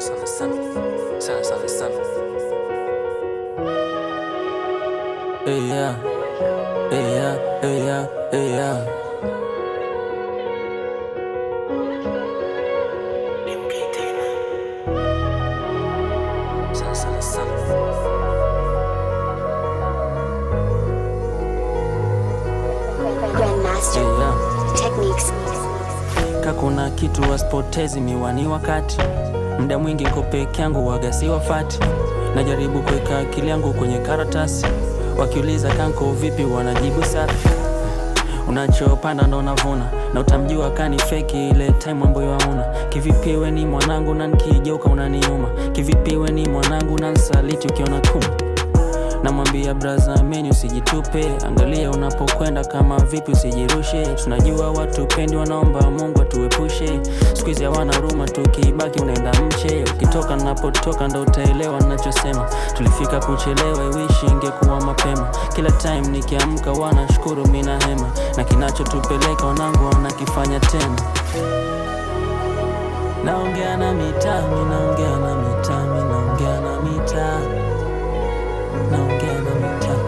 Sana. Hey yeah, hey yeah, hey yeah, hey yeah. Sana. Grandmaster Hey yeah. Techniques. Kakuna kitu wasipotezi miwani wakati mda mwingi niko peke yangu waga si wafati. Najaribu kuweka akili yangu kwenye karatasi, wakiuliza kanko vipi wanajibu safi. Unachopanda ndo navuna, na utamjua kani feki ile time ambayo hauna. Kivipi we ni mwanangu na nikigeuka unaniuma? Kivipi we ni mwanangu na nsaliti ukiona kuma? Namwambia braza ameni usijitupe, angalia unapokwenda kama vipi usijirushe. Tunajua watu pendi wanaomba Mungu atuepushe, squeeze hawana ruma tukibaki unaenda mche. Ukitoka napotoka ndo utaelewa ninachosema, tulifika kuchelewa iwishi ingekuwa mapema. Kila time nikiamka wanashukuru mina hema, na kinachotupeleka wanangu wanakifanya tena. Naongea na mitaa, naongea na mitaa, naongea na mitaa, naongea na mitaa,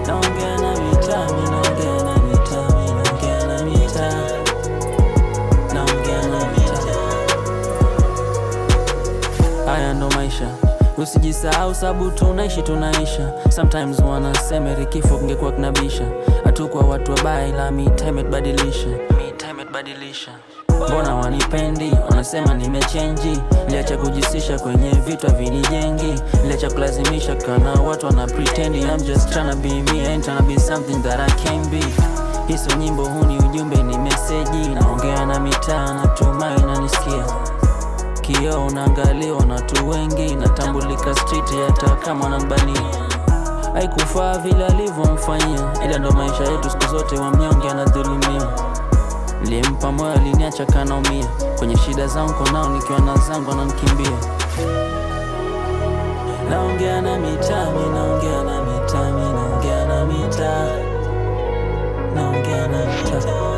naongea na mitaa, naongea na mitaa, naongea na mitaa, naongea na mitaa. Haya ndo maisha, usijisahau sabu tunaisha. Sometimes wanasema kifo kingekuwa kinabisha, hatukuwa watu wabaya ila mitaa imetubadilisha. Mbona wanipendi? Wanasema nimechange. Niliacha kujisisha kwenye vitu havinijengi, niliacha kulazimisha kana watu wana pretend. I'm just tryna be me, I ain't tryna be something that I can't be. Hiso nyimbo huni ujumbe ni meseji. Naongea na mitaa, natumai unanisikia. Kioo unaangaliwa na watu wengi, natambulika street hata kama wananibania. Haikufaa vile alivyomfanyia, ila ndo maisha yetu siku zote, wa mnyonge anadhulumiwa. Nilimpa moyo aliniacha kanaumia, kwenye shida zangu nao nikiwa na zangu ananikimbia. Naongea na mitaa, naongea na mitaa, naongea na mitaa, naongea na mitaa,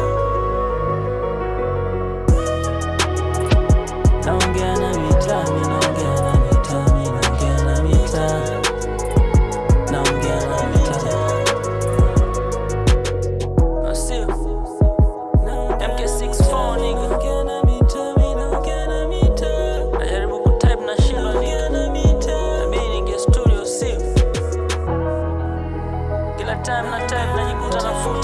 naongea na mitaa, naongea na mitaa, naongea na mitaa, naongea na mitaa. MK64 nigga, naongea na mitaa, naongea na mitaa. Najaribu kutype na shindwa nigga, nabidi ninge studio sio. Kila time na type najikuta nafunga